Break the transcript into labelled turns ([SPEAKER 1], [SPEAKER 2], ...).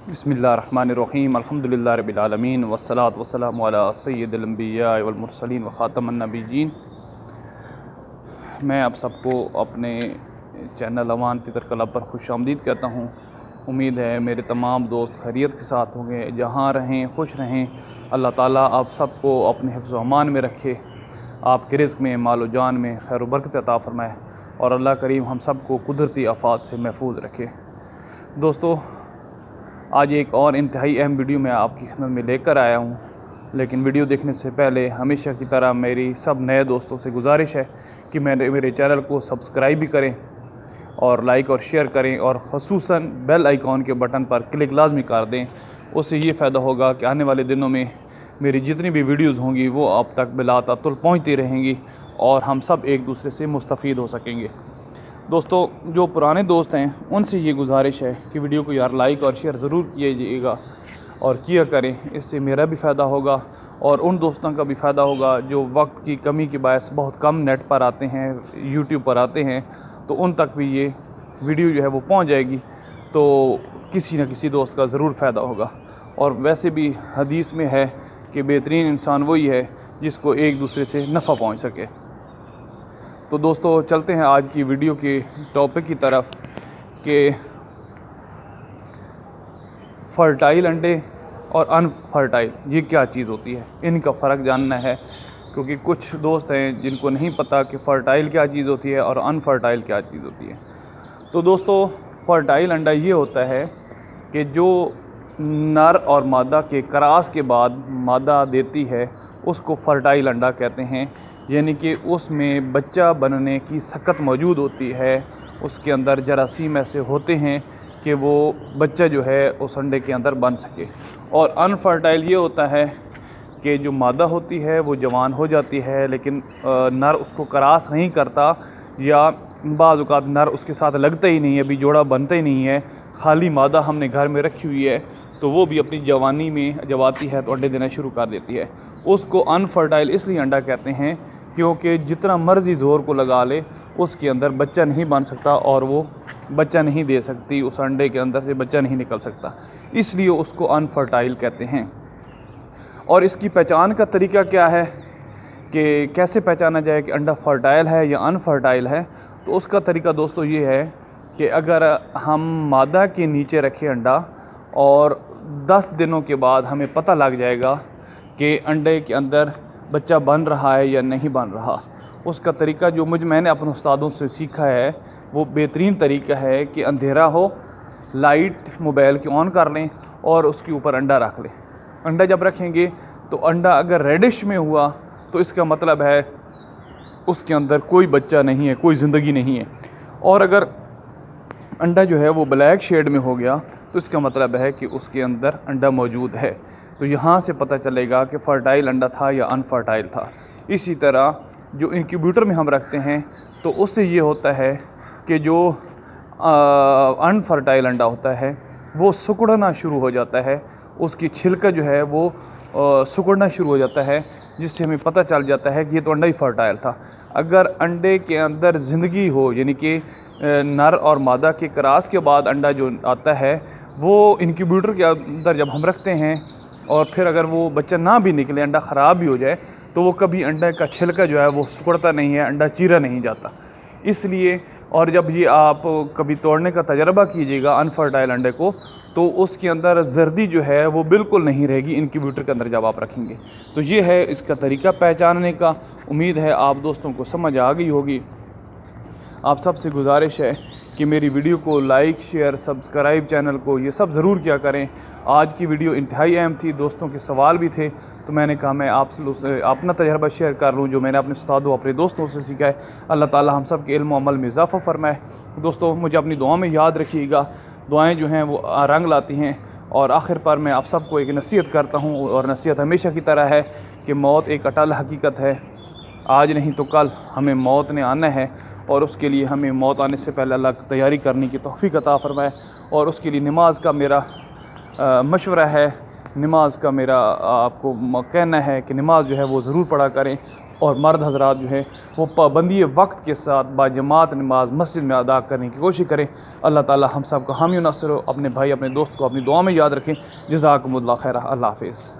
[SPEAKER 1] بسم اللہ الرحمن الرحیم الحمدللہ رب العالمین والصلاة والسلام علی سید الانبیاء والمرسلین وخاتم النبیین۔ میں آپ سب کو اپنے چینل اوان فطر کلب پر خوش آمدید کہتا ہوں۔ امید ہے میرے تمام دوست خیریت کے ساتھ ہوں گے، جہاں رہیں خوش رہیں۔ اللہ تعالیٰ آپ سب کو اپنے حفظ و امان میں رکھے، آپ کے رزق میں، مال و جان میں خیر و برکت عطا فرمائے، اور اللہ کریم ہم سب کو قدرتی آفات سے محفوظ رکھے۔ دوستو، آج ایک اور انتہائی اہم ویڈیو میں آپ کی خدمت میں لے کر آیا ہوں، لیکن ویڈیو دیکھنے سے پہلے ہمیشہ کی طرح میری سب نئے دوستوں سے گزارش ہے کہ میرے چینل کو سبسکرائب بھی کریں اور لائک اور شیئر کریں، اور خصوصاً بیل آئیکن کے بٹن پر کلک لازمی کر دیں۔ اس سے یہ فائدہ ہوگا کہ آنے والے دنوں میں میری جتنی بھی ویڈیوز ہوں گی وہ آپ تک بلا تعطل پہنچتی رہیں گی، اور ہم سب ایک دوسرے سے مستفید ہو سکیں گے۔ دوستو، جو پرانے دوست ہیں ان سے یہ گزارش ہے کہ ویڈیو کو یار لائک اور شیئر ضرور کیجیے گا اور کیا کریں، اس سے میرا بھی فائدہ ہوگا اور ان دوستوں کا بھی فائدہ ہوگا جو وقت کی کمی کے باعث بہت کم نیٹ پر آتے ہیں، یوٹیوب پر آتے ہیں، تو ان تک بھی یہ ویڈیو جو ہے وہ پہنچ جائے گی، تو کسی نہ کسی دوست کا ضرور فائدہ ہوگا۔ اور ویسے بھی حدیث میں ہے کہ بہترین انسان وہی ہے جس کو ایک دوسرے سے نفع پہنچ سکے۔ تو دوستو، چلتے ہیں آج کی ویڈیو کے ٹاپک کی طرف کہ فرٹائل انڈے اور ان فرٹائل یہ کیا چیز ہوتی ہے، ان کا فرق جاننا ہے، کیونکہ کچھ دوست ہیں جن کو نہیں پتہ کہ فرٹائل کیا چیز ہوتی ہے اور ان فرٹائل کیا چیز ہوتی ہے۔ تو دوستو، فرٹائل انڈا یہ ہوتا ہے کہ جو نر اور مادہ کے کراس کے بعد مادہ دیتی ہے اس کو فرٹائل انڈا کہتے ہیں، یعنی کہ اس میں بچہ بننے کی سکت موجود ہوتی ہے، اس کے اندر جراثیم ایسے ہوتے ہیں کہ وہ بچہ جو ہے اس انڈے کے اندر بن سکے۔ اور ان فرٹائل یہ ہوتا ہے کہ جو مادہ ہوتی ہے وہ جوان ہو جاتی ہے، لیکن نر اس کو کراس نہیں کرتا، یا بعض اوقات نر اس کے ساتھ لگتا ہی نہیں ہے، ابھی جوڑا بنتا ہی نہیں ہے، خالی مادہ ہم نے گھر میں رکھی ہوئی ہے، تو وہ بھی اپنی جوانی میں جب آتی ہے تو انڈے دینا شروع کر دیتی ہے۔ اس کو ان فرٹائل اس لیے انڈا کہتے ہیں کیونکہ جتنا مرضی زور کو لگا لے اس کے اندر بچہ نہیں بن سکتا، اور وہ بچہ نہیں دے سکتی، اس انڈے کے اندر سے بچہ نہیں نکل سکتا، اس لیے اس کو ان فرٹائل کہتے ہیں۔ اور اس کی پہچان کا طریقہ کیا ہے کہ کیسے پہچانا جائے کہ انڈا فرٹائل ہے یا ان فرٹائل ہے؟ تو اس کا طریقہ دوستو یہ ہے کہ اگر ہم مادہ کے نیچے رکھیں انڈا، اور 10 دنوں کے بعد ہمیں پتہ لگ جائے گا کہ انڈے کے اندر بچہ بن رہا ہے یا نہیں بن رہا، اس کا طریقہ جو میں نے اپنے استادوں سے سیکھا ہے وہ بہترین طریقہ ہے کہ اندھیرا ہو، لائٹ موبائل کی آن کر لیں اور اس کے اوپر انڈا رکھ لیں۔ انڈا جب رکھیں گے تو انڈا اگر ریڈش میں ہوا تو اس کا مطلب ہے اس کے اندر کوئی بچہ نہیں ہے، کوئی زندگی نہیں ہے، اور اگر انڈا جو ہے وہ بلیک شیڈ میں ہو گیا تو اس کا مطلب ہے کہ اس کے اندر انڈا موجود ہے۔ تو یہاں سے پتہ چلے گا کہ فرٹائل انڈا تھا یا ان فرٹائل تھا۔ اسی طرح جو انکیوبیٹر میں ہم رکھتے ہیں تو اس سے یہ ہوتا ہے کہ جو ان فرٹائل انڈا ہوتا ہے وہ سکڑنا شروع ہو جاتا ہے، اس کی چھلکا جو ہے وہ سکڑنا شروع ہو جاتا ہے، جس سے ہمیں پتہ چل جاتا ہے کہ یہ تو انڈا ہی فرٹائل تھا۔ اگر انڈے کے اندر زندگی ہو، یعنی کہ نر اور مادہ کے کراس کے بعد انڈا جو آتا ہے وہ انکیوبیٹر کے اندر جب ہم رکھتے ہیں، اور پھر اگر وہ بچہ نہ بھی نکلے، انڈا خراب بھی ہو جائے، تو وہ کبھی انڈے کا چھلکا جو ہے وہ سکڑتا نہیں ہے، انڈا چیرا نہیں جاتا۔ اس لیے، اور جب یہ آپ کبھی توڑنے کا تجربہ کیجیے گا ان فرٹائل انڈے کو، تو اس کے اندر زردی جو ہے وہ بالکل نہیں رہے گی انکیوبیٹر کے اندر جب آپ رکھیں گے۔ تو یہ ہے اس کا طریقہ پہچاننے کا۔ امید ہے آپ دوستوں کو سمجھ آ گئی ہوگی۔ آپ سب سے گزارش ہے کہ میری ویڈیو کو لائک، شیئر، سبسکرائب، چینل کو یہ سب ضرور کیا کریں۔ آج کی ویڈیو انتہائی اہم تھی، دوستوں کے سوال بھی تھے، تو میں نے کہا میں آپ سے اپنا تجربہ شیئر کر لوں جو میں نے اپنے استادوں، اپنے دوستوں سے سیکھا ہے۔ اللہ تعالی ہم سب کے علم و عمل میں اضافہ فرمائے۔ دوستوں، مجھے اپنی دعا میں یاد رکھیے گا، دعائیں جو ہیں وہ رنگ لاتی ہیں۔ اور آخر پر میں آپ سب کو ایک نصیحت کرتا ہوں، اور نصیحت ہمیشہ کی طرح ہے کہ موت ایک اٹل حقیقت ہے، آج نہیں تو کل ہمیں موت نے آنا ہے، اور اس کے لیے ہمیں موت آنے سے پہلے اللہ کی تیاری کرنے کی توفیق عطا فرمائے۔ اور اس کے لیے نماز کا میرا مشورہ ہے، نماز کا میرا آپ کو کہنا ہے کہ نماز جو ہے وہ ضرور پڑھا کریں، اور مرد حضرات جو ہے وہ پابندی وقت کے ساتھ باجماعت نماز مسجد میں ادا کرنے کی کوشش کریں۔ اللہ تعالی ہم سب کو حامی و ناصر ہو، اپنے بھائی اپنے دوست کو اپنی دعا میں یاد رکھیں۔ جزاکم اللہ خیر، اللہ حافظ۔